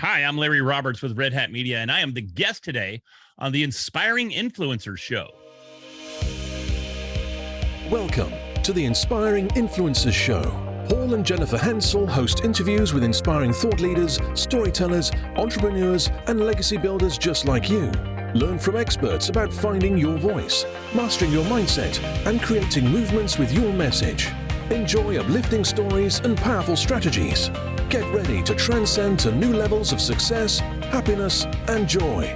Hi, I'm Larry Roberts with Red Hat Media, and I am the guest today on the Inspiring Influencers Show. Welcome to the Inspiring Influencers Show. Paul and Jennifer Henczel host interviews with inspiring thought leaders, storytellers, entrepreneurs, and legacy builders just like you. Learn from experts about finding your voice, mastering your mindset, and creating movements with your message. Enjoy uplifting stories and powerful strategies. Get ready to transcend to new levels of success, happiness, and joy.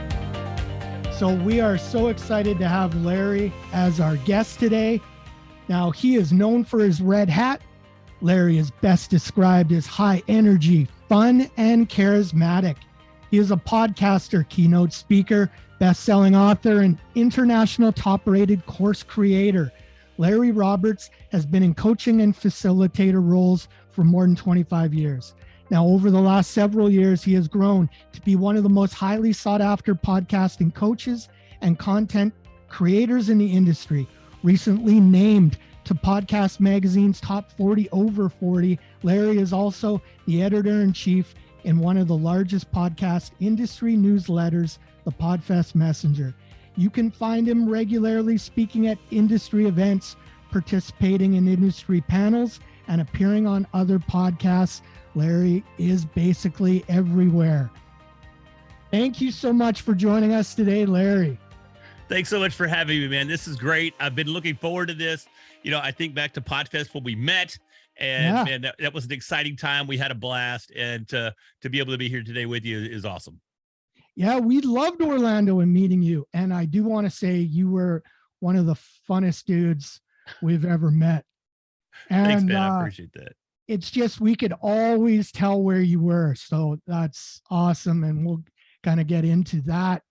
So we are so excited to have Larry as our guest today. Now, he is known for his red hat. Larry is best described as high energy, fun, and charismatic. He is a podcaster, keynote speaker, best-selling author, and international top-rated course creator. Larry Roberts has been in coaching and facilitator roles for more than 25 years. Now, over the last several years, he has grown to be one of the most highly sought-after podcasting coaches and content creators in the industry. Recently named to Podcast Magazine's Top 40 Over 40, Larry is also the editor-in-chief in one of the largest podcast industry newsletters, the Podfest Messenger. You can find him regularly speaking at industry events, participating in industry panels, and appearing on other podcasts. Larry is basically everywhere. Thank you so much for joining us today, Larry. Thanks so much for having me, man. This is great. I've been looking forward to this. You know, I think back to Podfest when we met, and man, that was an exciting time. We had a blast, and to be able to be here today with you is awesome. Yeah, we loved Orlando and meeting you. And I do want to say you were one of the funnest dudes we've ever met. And thanks, man. I appreciate that. It's just, we could always tell where you were. So that's awesome. And we'll kind of get into that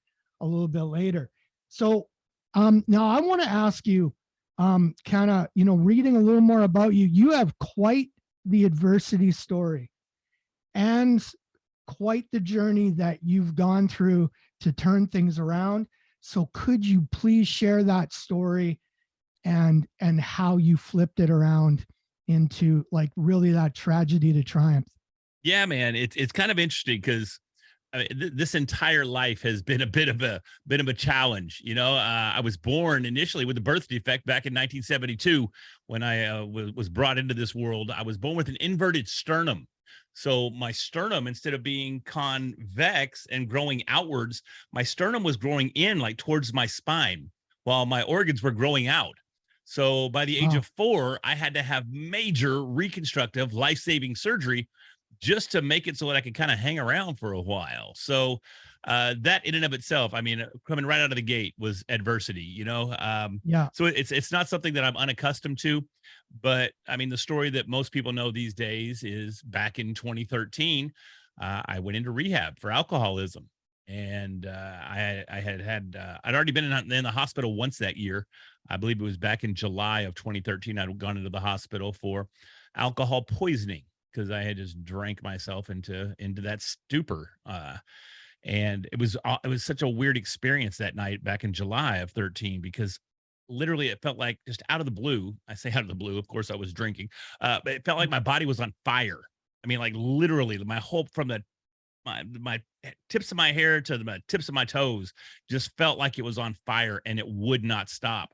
a little bit later. So now I want to ask you, kind of, reading a little more about you, you have quite the adversity story and quite the journey that you've gone through to turn things around. So could you please share that story and how you flipped it around into like really that tragedy to triumph? Yeah, man, it's kind of interesting because this entire life has been a bit of a challenge. I was born initially with a birth defect back in 1972 when I was brought into this world. I was born with an inverted sternum. So my sternum, instead of being convex and growing outwards, my sternum was growing in like towards my spine while my organs were growing out. So by the age of 4, I had to have major reconstructive life-saving surgery just to make it so that I could kind of hang around for a while. So that in and of itself, I mean, coming right out of the gate was adversity, So it's not something that I'm unaccustomed to, but I mean, the story that most people know these days is back in 2013, I went into rehab for alcoholism. And I'd already been in the hospital once that year. I believe it was back in July of 2013. I'd gone into the hospital for alcohol poisoning because I had just drank myself into that stupor. And it was such a weird experience that night back in July of 13, because literally it felt like just out of the blue. I say out of the blue, of course I was drinking, but it felt like my body was on fire. I mean, like literally my whole, from my tips of my hair to the tips of my toes just felt like it was on fire and it would not stop.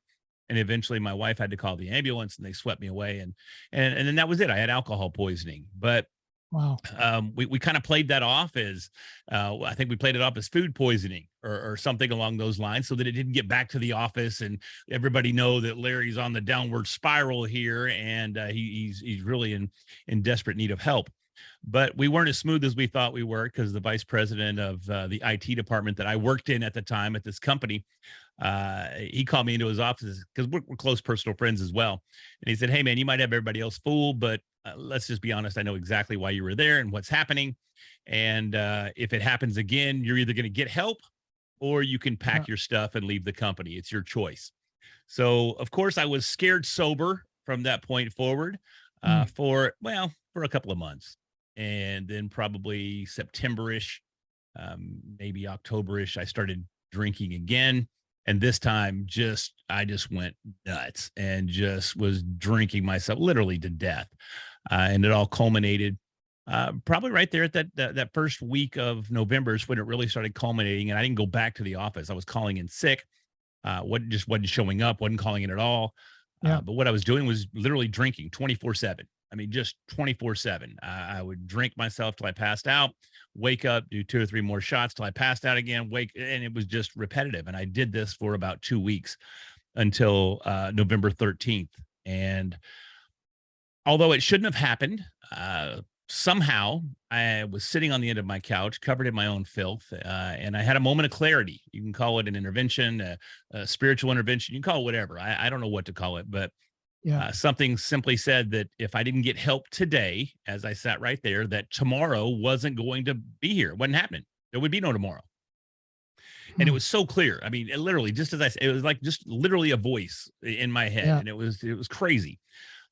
And eventually my wife had to call the ambulance and they swept me away. And then that was it. I had alcohol poisoning. But wow. We kind of played that off as, I think we played it off as food poisoning or something along those lines, so that it didn't get back to the office and everybody know that Larry's on the downward spiral here and he's really in desperate need of help. But we weren't as smooth as we thought we were, because the vice president of the IT department that I worked in at the time at this company, he called me into his office because we're close personal friends as well. And he said, "Hey, man, you might have everybody else fooled, but let's just be honest. I know exactly why you were there and what's happening. And if it happens again, you're either going to get help or you can pack your stuff and leave the company. It's your choice." So, of course, I was scared sober from that point forward for a couple of months. And then probably September-ish, maybe October-ish, I started drinking again. And this time I just went nuts and just was drinking myself literally to death. And it all culminated Probably right there at that first week of November is when it really started culminating, and I didn't go back to the office. I was calling in sick. Wasn't showing up, wasn't calling in at all. Yeah. But what I was doing was literally drinking 24/7. I mean, just 24/7. I would drink myself till I passed out, wake up, do 2 or 3 more shots till I passed out again, and it was just repetitive. And I did this for about 2 weeks until November 13th. And although it shouldn't have happened, somehow I was sitting on the end of my couch, covered in my own filth, and I had a moment of clarity. You can call it an intervention, a spiritual intervention. You can call it whatever. I don't know what to call it, but Yeah. something simply said that if I didn't get help today, as I sat right there, that tomorrow wasn't going to be here. It wasn't happening. There would be no tomorrow. And it Hmm. was so clear. I mean, it literally, just as I said, it was like just literally a voice in my head, Yeah. and it was crazy.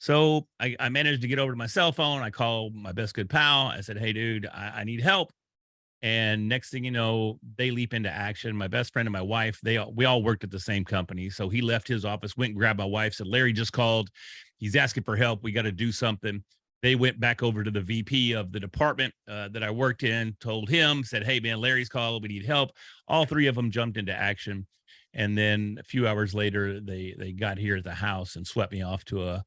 So I managed to get over to my cell phone. I called my best good pal. I said, "Hey, dude, I need help." And next thing you know, they leap into action. My best friend and my wife, we all worked at the same company. So he left his office, went and grabbed my wife, said, "Larry just called. He's asking for help. We got to do something." They went back over to the VP of the department that I worked in, told him, said, "Hey, man, Larry's called. We need help." All three of them jumped into action. And then a few hours later, they got here at the house and swept me off to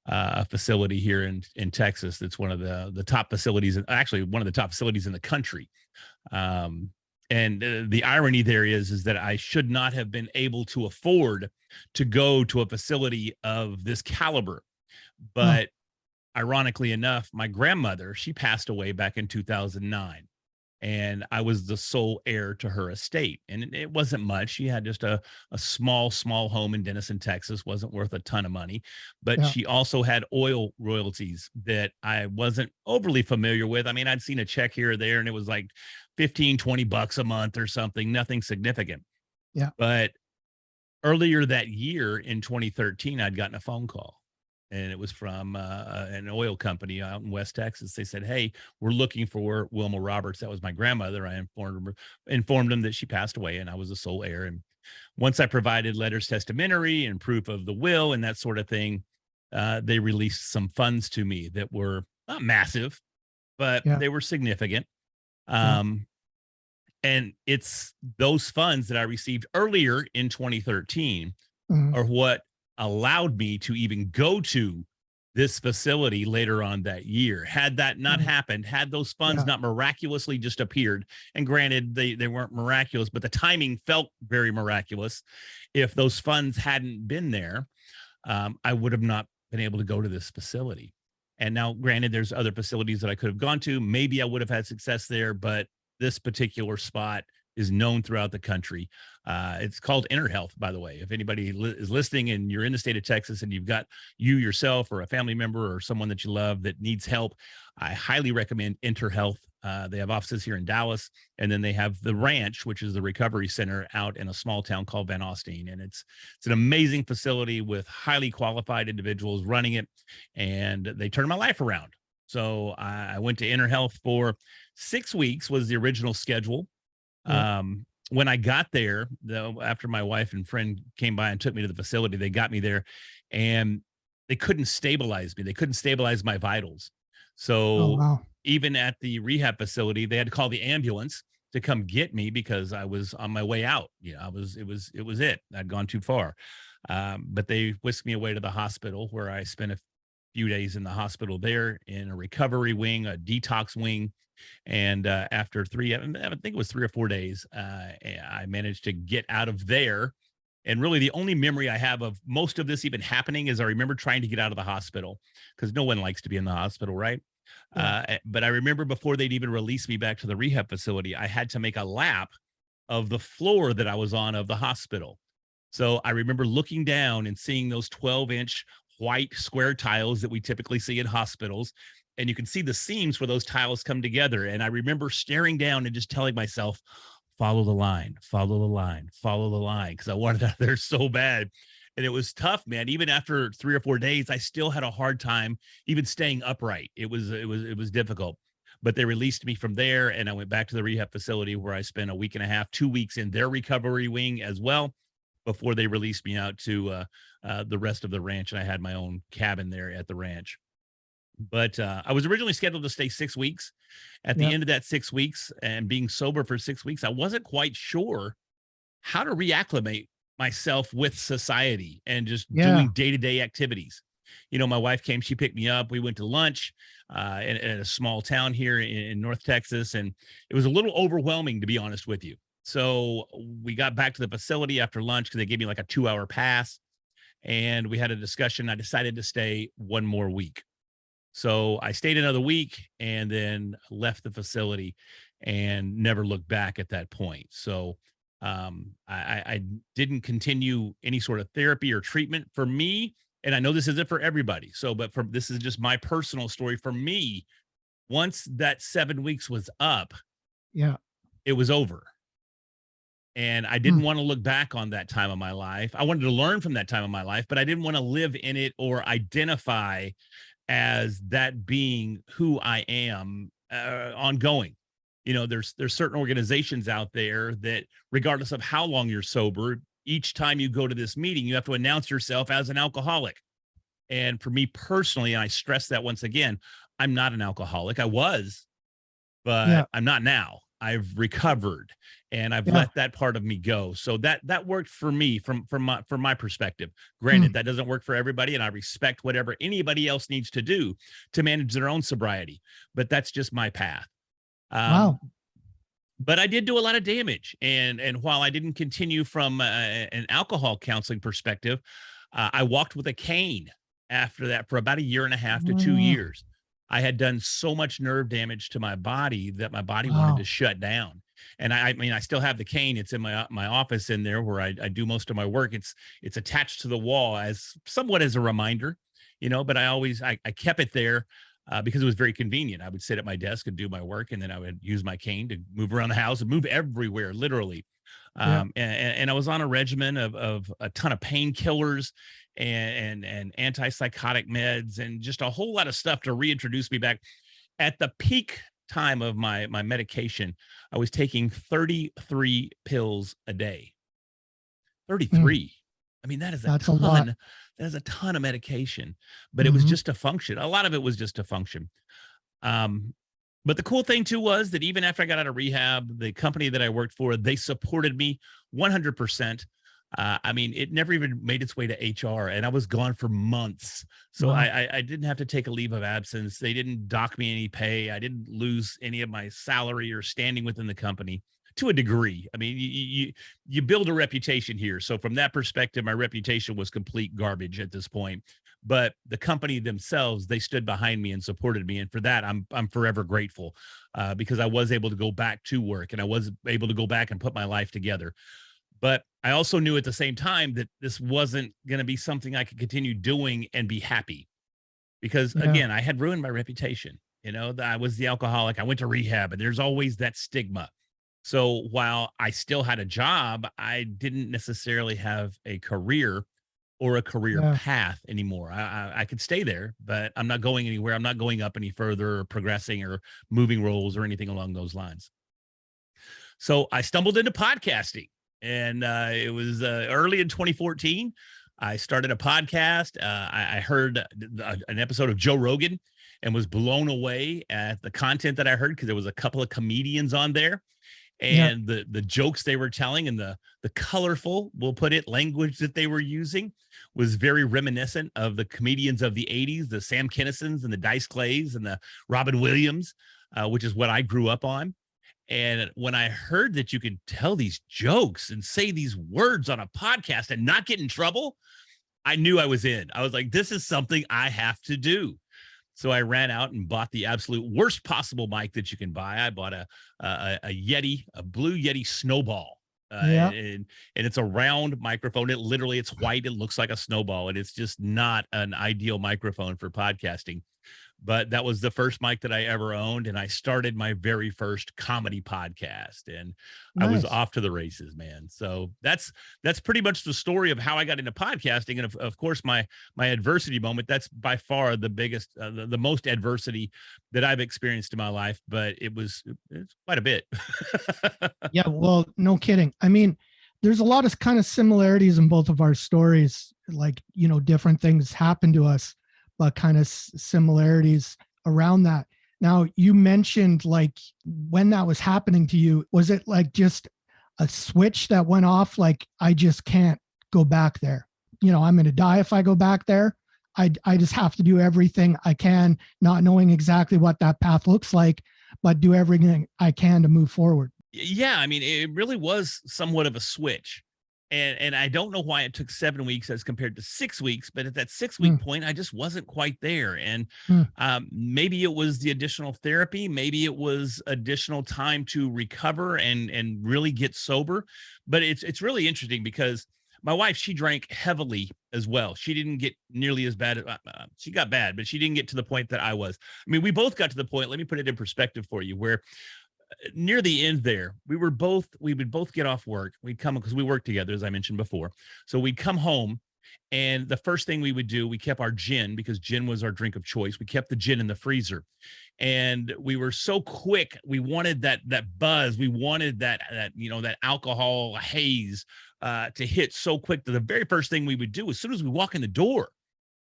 a facility here in Texas. That's one of the top facilities, actually one of the top facilities in the country. Um, and the irony there is that I should not have been able to afford to go to a facility of this caliber. Oh, But ironically enough, my grandmother, she passed away back in 2009, and I was the sole heir to her estate. And it wasn't much. She had just a small home in Denison, Texas, wasn't worth a ton of money, but yeah. she also had oil royalties that I wasn't overly familiar with. I mean, I'd seen a check here or there, and it was like 15, $20 a month or something, nothing significant. Yeah. But earlier that year in 2013, I'd gotten a phone call, and it was from an oil company out in West Texas. They said, "Hey, we're looking for Wilma Roberts." That was my grandmother. I informed them that she passed away, and I was the sole heir. And once I provided letters testamentary and proof of the will and that sort of thing, they released some funds to me that were not massive, but Yeah. they were significant. Yeah. Um, and it's those funds that I received earlier in 2013 Mhm. are what allowed me to even go to this facility later on that year. Had that not Right. happened, had those funds Yeah. not miraculously just appeared, and granted, they weren't miraculous, but the timing felt very miraculous. If those funds hadn't been there, I would have not been able to go to this facility. And now, granted, there's other facilities that I could have gone to. Maybe I would have had success there, but this particular spot is known throughout the country. It's called Inner Health, by the way. If anybody is listening and you're in the state of Texas and you've got you yourself or a family member or someone that you love that needs help, I highly recommend Inner Health. They have offices here in Dallas, and then they have the Ranch, which is the recovery center out in a small town called Van Alstyne. And it's an amazing facility with highly qualified individuals running it, and they turned my life around. So I went to Inner Health for 6 weeks was the original schedule. Yeah. When I got there, though, after my wife and friend came by and took me to the facility, they got me there, and they couldn't stabilize me. They couldn't stabilize my vitals. Oh, So wow. even at the rehab facility, they had to call the ambulance to come get me because I was on my way out. You know, it was it. I'd gone too far. But they whisked me away to the hospital where I spent a few days in the hospital there in a recovery wing, a detox wing. And after I think it was 3 or 4 days, I managed to get out of there. And really, the only memory I have of most of this even happening is I remember trying to get out of the hospital because no one likes to be in the hospital, right? Yeah. But I remember before they'd even release me back to the rehab facility, I had to make a lap of the floor that I was on of the hospital. So I remember looking down and seeing those 12-inch white square tiles that we typically see in hospitals. And you can see the seams where those tiles come together. And I remember staring down and just telling myself, follow the line, follow the line, follow the line, because I wanted out of there so bad. And it was tough, man. Even after 3 or 4 days, I still had a hard time even staying upright. It was difficult. But they released me from there, and I went back to the rehab facility where I spent a week and a half, 2 weeks in their recovery wing as well, before they released me out to the rest of the ranch, and I had my own cabin there at the ranch. But I was originally scheduled to stay 6 weeks. At the Yep. end of that 6 weeks and being sober for 6 weeks, I wasn't quite sure how to reacclimate myself with society and just Yeah. doing day-to-day activities. My wife came, she picked me up. We went to lunch in a small town here in North Texas, and it was a little overwhelming, to be honest with you. So we got back to the facility after lunch because they gave me like a 2-hour pass, and we had a discussion. I decided to stay one more week. So I stayed another week and then left the facility and never looked back at that point. So I didn't continue any sort of therapy or treatment for me. And I know this isn't for everybody. This is just my personal story. For me, once that 7 weeks was up, Yeah. it was over. And I didn't want to look back on that time of my life. I wanted to learn from that time of my life, but I didn't want to live in it or identify as that being who I am ongoing. There's certain organizations out there that, regardless of how long you're sober, each time you go to this meeting, you have to announce yourself as an alcoholic. And for me personally, and I stress that once again, I'm not an alcoholic. I was, but Yeah. I'm not now. I've recovered and I've Yeah. let that part of me go. So that worked for me from my perspective. Granted, that doesn't work for everybody, and I respect whatever anybody else needs to do to manage their own sobriety, but that's just my path. Wow. But I did do a lot of damage. And while I didn't continue from an alcohol counseling perspective, I walked with a cane after that for about 1.5 to 2 years. I had done so much nerve damage to my body that my body wanted to shut down. And I mean, I still have the cane. It's in my office in there where I do most of my work. It's attached to the wall as somewhat as a reminder, but I kept it there because it was very convenient. I would sit at my desk and do my work, and then I would use my cane to move around the house and move everywhere, literally. Yeah. And I was on a regimen of a ton of painkillers and antipsychotic meds and just a whole lot of stuff to reintroduce me back. At the peak time of my medication, I was taking 33 pills a day. 33. I mean, that is That's a lot. that is a ton of medication, but it was just a function. A lot of it was just a function. But the cool thing too was that even after I got out of rehab, the company that I worked for, they supported me 100%. I mean, it never even made its way to HR, and I was gone for months. So Wow. I didn't have to take a leave of absence. They didn't dock me any pay. I didn't lose any of my salary or standing within the company to a degree. I mean, you build a reputation here. So from that perspective, my reputation was complete garbage at this point. But the company themselves, they stood behind me and supported me, and for that, I'm forever grateful because I was able to go back to work and I was able to go back and put my life together. But I also knew at the same time that this wasn't going to be something I could continue doing and be happy, because Yeah. again, I had ruined my reputation. That I was the alcoholic. I went to rehab, and there's always that stigma. So while I still had a job, I didn't necessarily have a career or a career Yeah. path anymore. I could stay there, but I'm not going anywhere. I'm not going up any further or progressing or moving roles or anything along those lines. So I stumbled into podcasting, and it was early in 2014. I started a podcast. I heard an episode of Joe Rogan and was blown away at the content that I heard, because there was a couple of comedians on there, and the jokes they were telling and the colorful, we'll put it, language that they were using was very reminiscent of the comedians of the 80s, the Sam Kinnisons and the Dice Clays and the Robin Williams, which is what I grew up on. And when I heard that you could tell these jokes and say these words on a podcast and not get in trouble, I knew I was in. I was like, this is something I have to do. So I ran out and bought the absolute worst possible mic that you can buy. I bought a Yeti, a blue Yeti Snowball. And it's a round microphone. It's white. It looks like a snowball, and it's just not an ideal microphone for podcasting. But that was the first mic that I ever owned, and I started my very first comedy podcast, and I was Nice. off to the races, man. So that's pretty much the story of how I got into podcasting. And of course, my adversity moment, that's by far the biggest, the most adversity that I've experienced in my life, but it's quite a bit. Yeah, well, no kidding. I mean, there's a lot of kind of similarities in both of our stories, like, different things happen to us. but kind of similarities around that. Now, you mentioned like when that was happening to you, was it like just a switch that went off? Like, I just can't go back there. I'm going to die if I go back there. I just have to do everything I can, not knowing exactly what that path looks like, but do everything I can to move forward. Yeah, I mean, it really was somewhat of a switch. And I don't know why it took 7 weeks as compared to 6 weeks, but at that 6 week point, I just wasn't quite there. And maybe it was the additional therapy, maybe it was additional time to recover and really get sober. But it's really interesting because my wife, she drank heavily as well. She didn't get nearly as bad. She got bad, but she didn't get to the point that I was. I mean, we both got to the point, let me put it in perspective for you, where near the end there, we would both get off work. We'd come because we worked together, as I mentioned before. So we'd come home, and the first thing we would do, we kept our gin because gin was our drink of choice. We kept the gin in the freezer, and we were so quick. We wanted that buzz. We wanted that alcohol haze to hit so quick that the very first thing we would do as soon as we walk in the door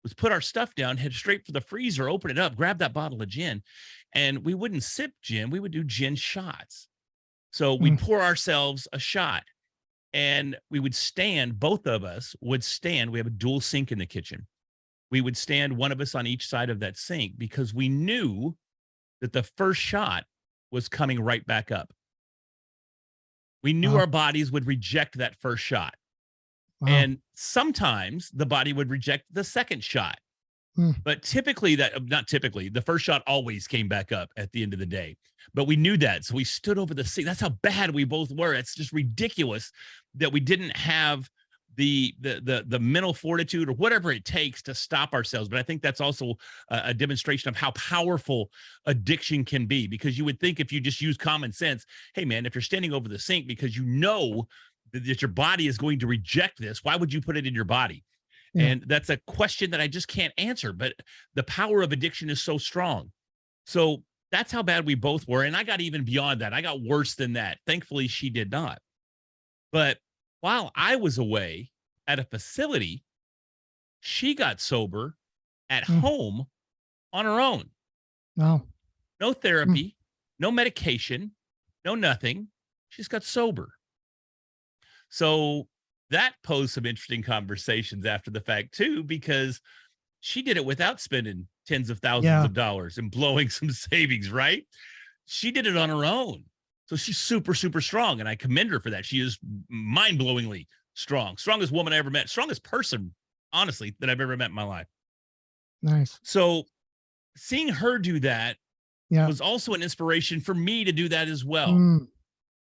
was put our stuff down, head straight for the freezer, open it up, grab that bottle of gin. And we wouldn't sip gin, we would do gin shots. So we'd pour ourselves a shot, and we would stand, both of us would stand. We have a dual sink in the kitchen. We would stand, one of us on each side of that sink, because we knew that the first shot was coming right back up. We knew our bodies would reject that first shot. And sometimes the body would reject the second shot. But typically the first shot always came back up at the end of the day. But we knew that. So we stood over the sink. That's how bad we both were. It's just ridiculous that we didn't have the mental fortitude or whatever it takes to stop ourselves. But I think that's also a demonstration of how powerful addiction can be, because you would think if you just use common sense, hey man, if you're standing over the sink because you know that your body is going to reject this, why would you put it in your body? Yeah. And that's a question that I just can't answer, but the power of addiction is so strong. So that's how bad we both were. And I got even beyond that. I got worse than that. Thankfully, she did not. But while I was away at a facility, she got sober at home on her own. Wow. No therapy, no medication, no nothing. She just got sober. So that posed some interesting conversations after the fact too, because she did it without spending tens of thousands of dollars and blowing some savings, right? She did it on her own. So she's super, super strong. And I commend her for that. She is mind-blowingly strong. Strongest woman I ever met. Strongest person, honestly, that I've ever met in my life. Nice. So seeing her do that was also an inspiration for me to do that as well.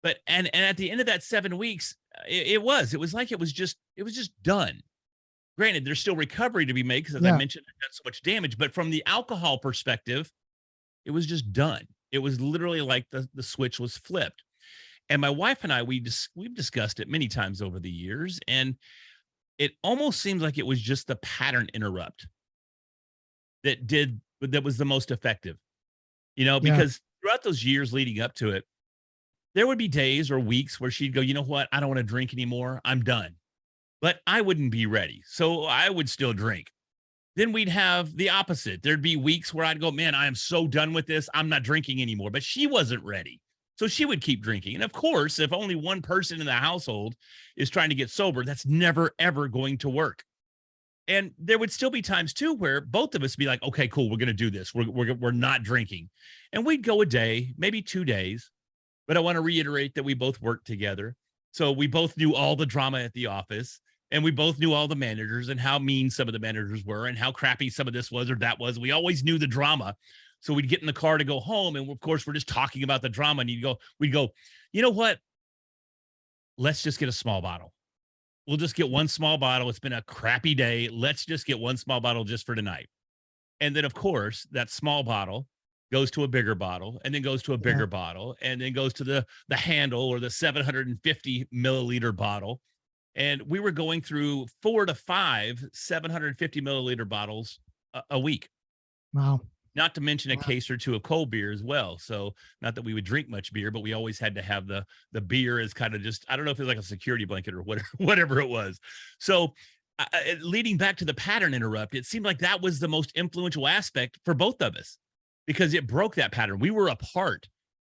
But and at the end of that 7 weeks, it was just done. Granted, there's still recovery to be made because, as I mentioned, I got so much damage. But from the alcohol perspective, it was just done. It was literally like the switch was flipped. And my wife and I, we've discussed it many times over the years, and it almost seems like it was just the pattern interrupt that was the most effective. Because throughout those years leading up to it, there would be days or weeks where she'd go, you know what? I don't want to drink anymore. I'm done. But I wouldn't be ready. So I would still drink. Then we'd have the opposite. There'd be weeks where I'd go, man, I am so done with this. I'm not drinking anymore. But she wasn't ready. So she would keep drinking. And of course, if only one person in the household is trying to get sober, that's never, ever going to work. And there would still be times too where both of us be like, okay, cool, we're going to do this. We're not drinking. And we'd go a day, maybe 2 days. But I want to reiterate that we both worked together. So we both knew all the drama at the office, and we both knew all the managers and how mean some of the managers were and how crappy some of this was or that was. We always knew the drama. So we'd get in the car to go home. And of course, we're just talking about the drama. And we'd go, you know what? Let's just get a small bottle. We'll just get one small bottle. It's been a crappy day. Let's just get one small bottle just for tonight. And then, of course, that small bottle goes to a bigger bottle, and then goes to a bigger bottle, and then goes to the handle or the 750 milliliter bottle. And we were going through 4 to 5 750 milliliter bottles a week. Wow. Not to mention a case or two of cold beer as well. So not that we would drink much beer, but we always had to have the beer as kind of just, I don't know if it's like a security blanket or whatever it was. So leading back to the pattern interrupt, it seemed like that was the most influential aspect for both of us because it broke that pattern. We were apart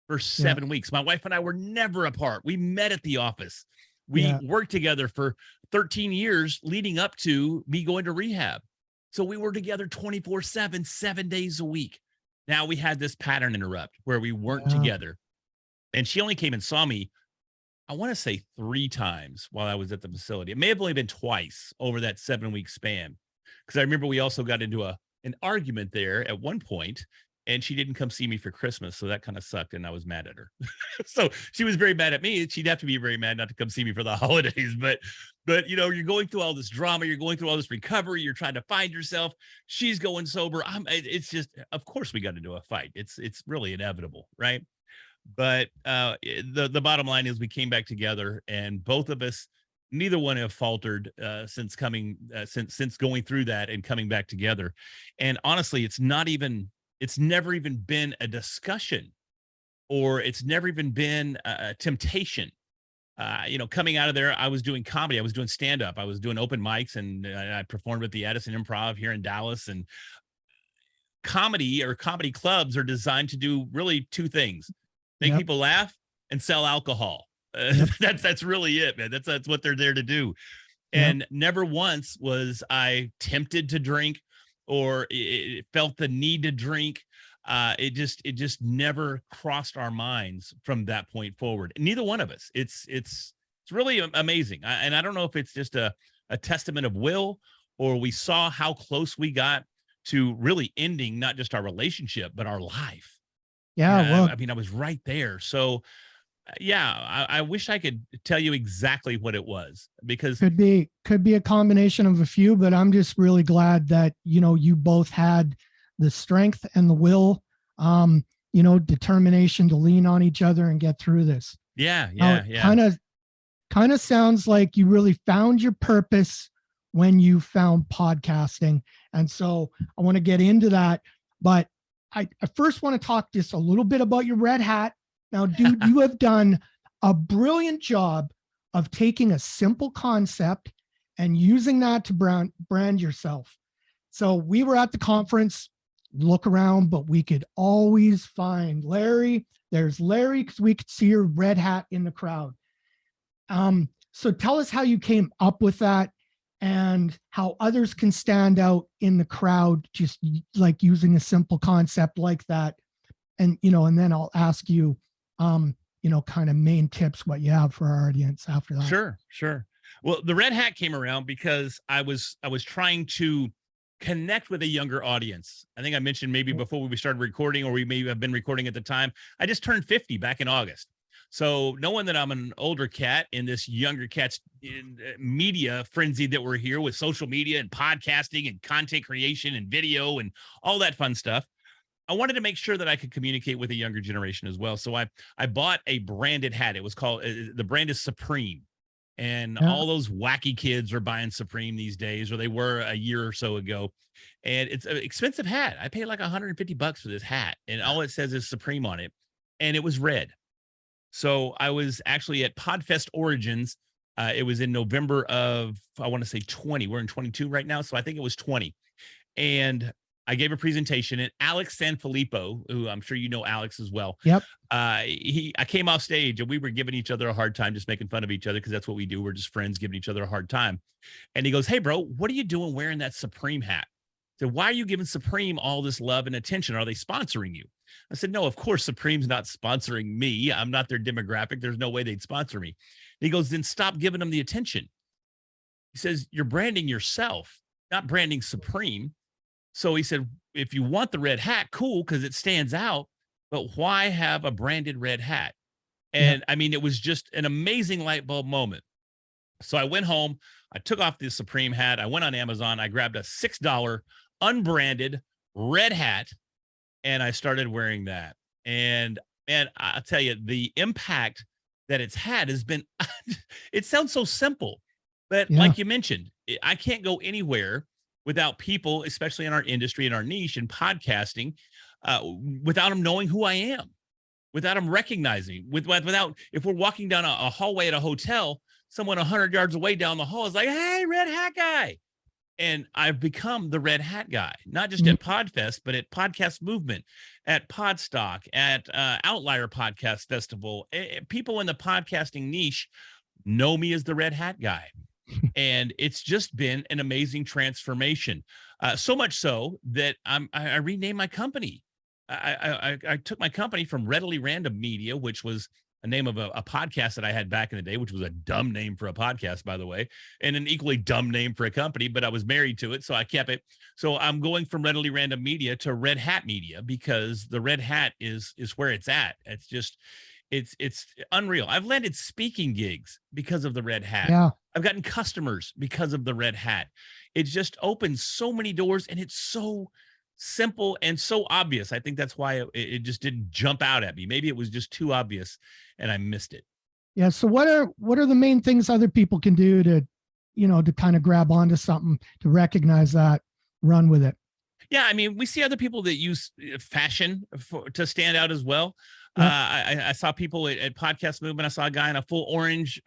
for 7 weeks. My wife and I were never apart. We met at the office. We worked together for 13 years leading up to me going to rehab. So we were together 24/7, 7 days a week. Now we had this pattern interrupt where we weren't together. And she only came and saw me, I want to say 3 times while I was at the facility. It may have only been twice over that 7-week span. Because I remember we also got into an argument there at one point, and she didn't come see me for Christmas. So that kind of sucked. And I was mad at her. So she was very mad at me. She'd have to be very mad not to come see me for the holidays. But, you know, you're going through all this drama. You're going through all this recovery. You're trying to find yourself. She's going sober. It's just, of course we got into a fight. It's really inevitable. Right. But the bottom line is we came back together, and both of us, neither one have faltered since going through that and coming back together. And honestly, it's never even been a discussion, or it's never even been a temptation. You know, coming out of there, I was doing comedy. I was doing stand-up. I was doing open mics, and I performed at the Addison Improv here in Dallas. And comedy clubs are designed to do really 2 things: make people laugh and sell alcohol. That's really it, man. That's what they're there to do. And never once was I tempted to drink or it felt the need to drink. It just never crossed our minds from that point forward. Neither one of us. It's really amazing. And I don't know if it's just a testament of will, or we saw how close we got to really ending not just our relationship, but our life. Well, I mean, I was right there. So I wish I could tell you exactly what it was, because could be a combination of a few, but I'm just really glad that, you know, you both had the strength and the will, you know, determination to lean on each other and get through this. Kind of sounds like you really found your purpose when you found podcasting. And so I want to get into that, but I first want to talk just a little bit about your red hat. Now, dude, you have done a brilliant job of taking a simple concept and using that to brand yourself. So we were at the conference, look around, but we could always find Larry. There's Larry, because we could see your red hat in the crowd. So tell us how you came up with that and how others can stand out in the crowd, just like using a simple concept like that. And, you know, and then I'll ask you, you know, kind of main tips, what you have for our audience after that. Sure. Well, the red hat came around because I was trying to connect with a younger audience. I think I mentioned maybe before we started recording, or we may have been recording at the time, I just turned 50 back in August. So knowing that I'm an older cat in this younger cat's media frenzy that we're here with social media and podcasting and content creation and video and all that fun stuff, I wanted to make sure that I could communicate with a younger generation as well. So I bought a branded hat. It was called, the brand is Supreme. And all those wacky kids are buying Supreme these days, or they were a year or so ago. And it's an expensive hat. I paid like $150 for this hat, and all it says is Supreme on it. And it was red. So I was actually at Podfest Origins. It was in November of, I want to say 20. We're in 22 right now. So I think it was 20. And I gave a presentation, and Alex Sanfilippo, who I'm sure you know Alex as well. Yep. I came off stage, and we were giving each other a hard time, just making fun of each other, because that's what we do. We're just friends giving each other a hard time. And he goes, "Hey, bro, what are you doing wearing that Supreme hat?" I said, "Why are you giving Supreme all this love and attention? Are they sponsoring you?" I said, "No, of course Supreme's not sponsoring me. I'm not their demographic. There's no way they'd sponsor me." And he goes, "Then stop giving them the attention." He says, "You're branding yourself, not branding Supreme." So he said, "If you want the red hat, cool, because it stands out, but why have a branded red hat?" And I mean, it was just an amazing light bulb moment. So I went home, I took off the Supreme hat, I went on Amazon, I grabbed a $6 unbranded red hat, and I started wearing that. And I'll tell you, the impact that it's had has been, it sounds so simple, but like you mentioned, I can't go anywhere without people, especially in our industry, in our niche, in podcasting, without them knowing who I am, without them recognizing, without, if we're walking down a hallway at a hotel, someone 100 yards away down the hall is like, "Hey, red hat guy." And I've become the red hat guy, not just at Podfest, but at Podcast Movement, at Podstock, at Outlier Podcast Festival. People in the podcasting niche know me as the red hat guy. And it's just been an amazing transformation. So much so that I renamed my company. I took my company from Readily Random Media, which was a name of a podcast that I had back in the day, which was a dumb name for a podcast, by the way, and an equally dumb name for a company, but I was married to it, so I kept it. So I'm going from Readily Random Media to Red Hat Media because the red hat is where it's at. It's just, it's unreal. I've landed speaking gigs because of the red hat. Yeah. I've gotten customers because of the red hat. It just opens so many doors, and it's so simple and so obvious. I think that's why it just didn't jump out at me. Maybe it was just too obvious and I missed it. Yeah. So what are the main things other people can do to, to kind of grab onto something, to recognize that, run with it? Yeah. I mean, we see other people that use fashion to stand out as well. Yeah. I saw people at Podcast Movement. I saw a guy in a full orange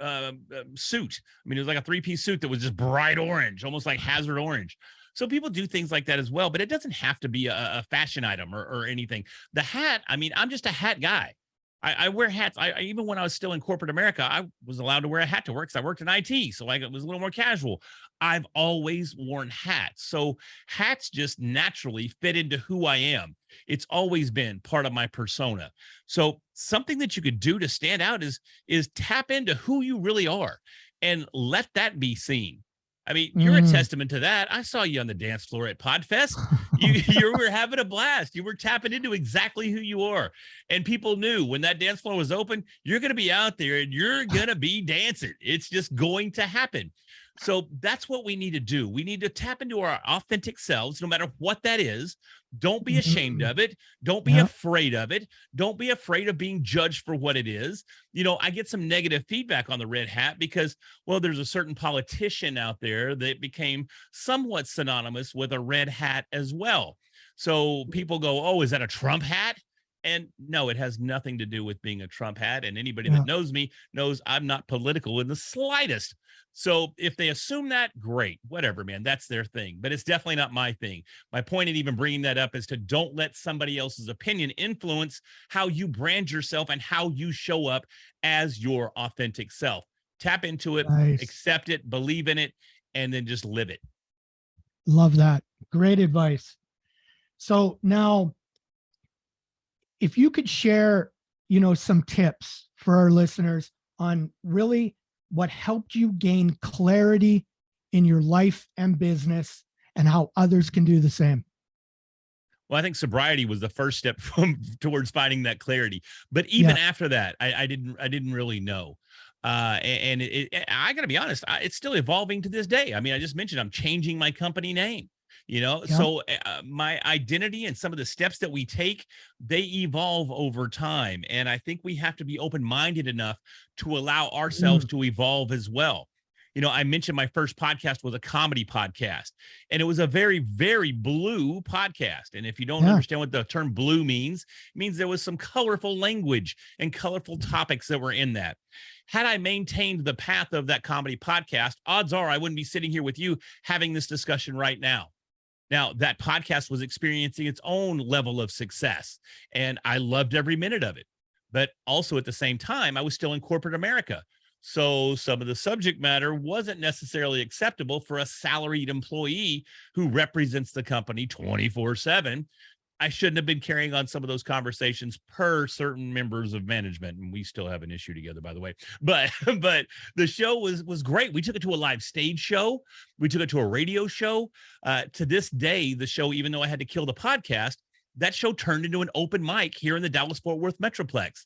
suit. I mean, it was like a 3-piece suit that was just bright orange, almost like hazard orange. So people do things like that as well, but it doesn't have to be a fashion item or anything. The hat, I mean, I'm just a hat guy. I wear hats. I even when I was still in corporate America, I was allowed to wear a hat to work because I worked in IT. So it was a little more casual. I've always worn hats. So hats just naturally fit into who I am. It's always been part of my persona. So something that you could do to stand out is tap into who you really are and let that be seen. I mean, you're a testament to that. I saw you on the dance floor at Podfest. You were having a blast. You were tapping into exactly who you are. And people knew when that dance floor was open, you're going to be out there and you're going to be dancing. It's just going to happen. So that's what we need to do. We need to tap into our authentic selves, no matter what that is. Don't be ashamed of it. Don't be afraid of it. Don't be afraid of being judged for what it is. I get some negative feedback on the red hat because, well, there's a certain politician out there that became somewhat synonymous with a red hat as well. So people go, "Oh, is that a Trump hat?" And no, it has nothing to do with being a Trump hat. And anybody that knows me knows I'm not political in the slightest. So if they assume that, great, whatever, man, that's their thing. But it's definitely not my thing. My point in even bringing that up is to don't let somebody else's opinion influence how you brand yourself and how you show up as your authentic self. Tap into it, accept it, believe in it, and then just live it. Love that. Great advice. So now, if you could share, some tips for our listeners on really what helped you gain clarity in your life and business and how others can do the same. Well, I think sobriety was the first step towards finding that clarity. But even after that, I didn't really know. And I got to be honest, it's still evolving to this day. I mean, I just mentioned I'm changing my company name. So my identity and some of the steps that we take, they evolve over time. And I think we have to be open-minded enough to allow ourselves to evolve as well. I mentioned my first podcast was a comedy podcast, and it was a very, very blue podcast. And if you don't understand what the term blue means, it means there was some colorful language and colorful topics that were in that. Had I maintained the path of that comedy podcast, odds are I wouldn't be sitting here with you having this discussion right now. Now, that podcast was experiencing its own level of success, and I loved every minute of it. But also at the same time, I was still in corporate America. So some of the subject matter wasn't necessarily acceptable for a salaried employee who represents the company 24/7. I shouldn't have been carrying on some of those conversations per certain members of management. And we still have an issue together, by the way. But the show was great. We took it to a live stage show. We took it to a radio show. To this day, the show, even though I had to kill the podcast, that show turned into an open mic here in the Dallas-Fort Worth Metroplex.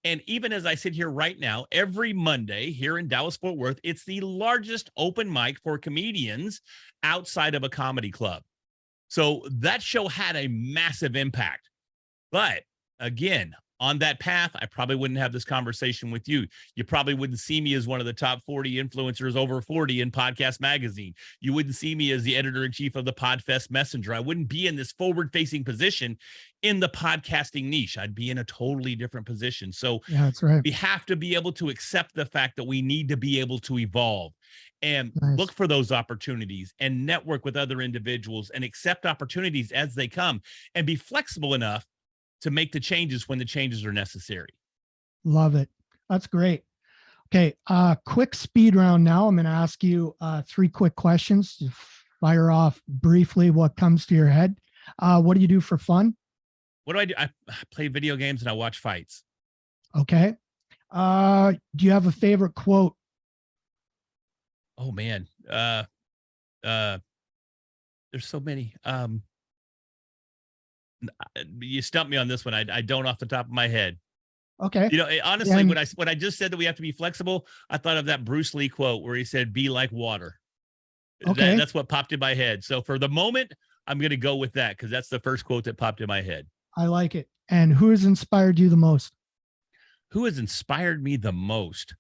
And even as I sit here right now, every Monday here in Dallas-Fort Worth, it's the largest open mic for comedians outside of a comedy club. So that show had a massive impact. But again, on that path, I probably wouldn't have this conversation with you. You probably wouldn't see me as one of the top 40 influencers over 40 in Podcast Magazine. You wouldn't see me as the editor-in-chief of the Podfest Messenger. I wouldn't be in this forward-facing position in the podcasting niche. I'd be in a totally different position. So Yeah, that's right. we have to be able to accept the fact that we need to be able to evolve and Nice. look for those opportunities and network with other individuals and accept opportunities as they come and be flexible enough to make the changes when the changes are necessary. Love it. That's great. Okay. Quick speed round now. I'm going to ask you 3 quick questions. Just fire off briefly what comes to your head. What do you do for fun? What do I do? I play video games and I watch fights. Okay. Do you have a favorite quote? Oh man. There's so many. You stumped me on this one. I don't off the top of my head. Okay. You know, honestly, And- when I just said that we have to be flexible, I thought of that Bruce Lee quote where he said, "Be like water." Okay. That's what popped in my head. So for the moment, I'm going to go with that because that's the first quote that popped in my head. I like it. And who has inspired you the most? Who has inspired me the most?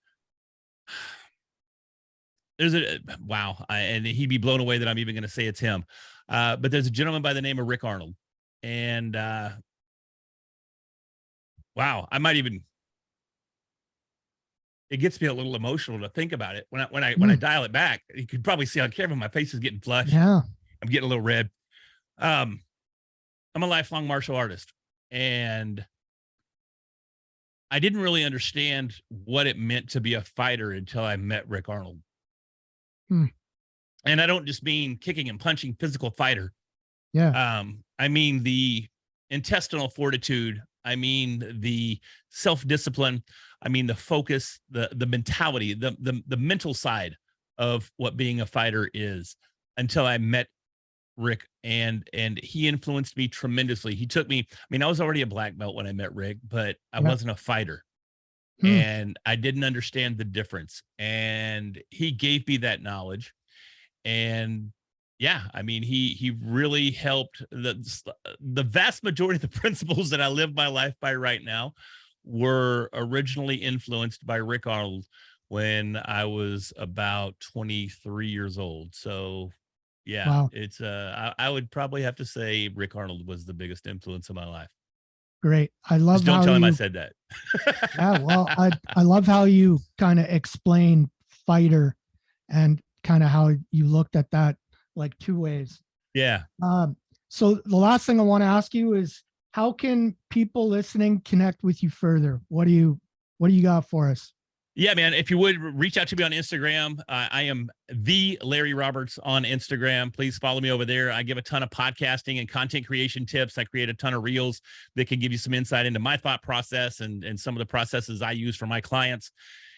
There's and he'd be blown away that I'm even going to say it's him. But there's a gentleman by the name of Rick Arnold. And wow, I might even, it gets me a little emotional to think about it. When I dial it back, you could probably see on camera, my face is getting flushed. Yeah. I'm getting a little red. I'm a lifelong martial artist, and I didn't really understand what it meant to be a fighter until I met Rick Arnold. And I don't just mean kicking and punching physical fighter. Yeah. I mean the intestinal fortitude. I mean the self-discipline. I mean the focus, the mentality, the mental side of what being a fighter is, until I met Rick, and he influenced me tremendously. He took me, I mean, I was already a black belt when I met Rick, but I wasn't a fighter. And I didn't understand the difference. And he gave me that knowledge. And yeah, I mean, he really helped. The vast majority of the principles that I live my life by right now were originally influenced by Rick Arnold when I was about 23 years old. So yeah, Wow. it's I would probably have to say Rick Arnold was the biggest influence in my life. Great. I love Just don't how tell him I you, said that. yeah, well, I love how you kind of explain fighter and kind of how you looked at that like 2 ways. Yeah. So the last thing I want to ask you is, how can people listening connect with you further? What do you got for us? Yeah, man. If you would reach out to me on Instagram, I am the Larry Roberts on Instagram. Please follow me over there. I give a ton of podcasting and content creation tips. I create a ton of reels that can give you some insight into my thought process and some of the processes I use for my clients.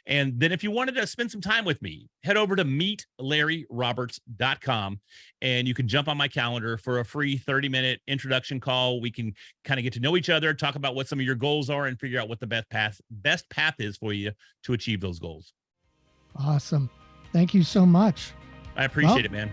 And then if you wanted to spend some time with me, head over to meetlarryroberts.com and you can jump on my calendar for a free 30-minute introduction call. We can kind of get to know each other, talk about what some of your goals are, and figure out what the best path is for you to achieve those goals. Awesome. Thank you so much. I appreciate it, man.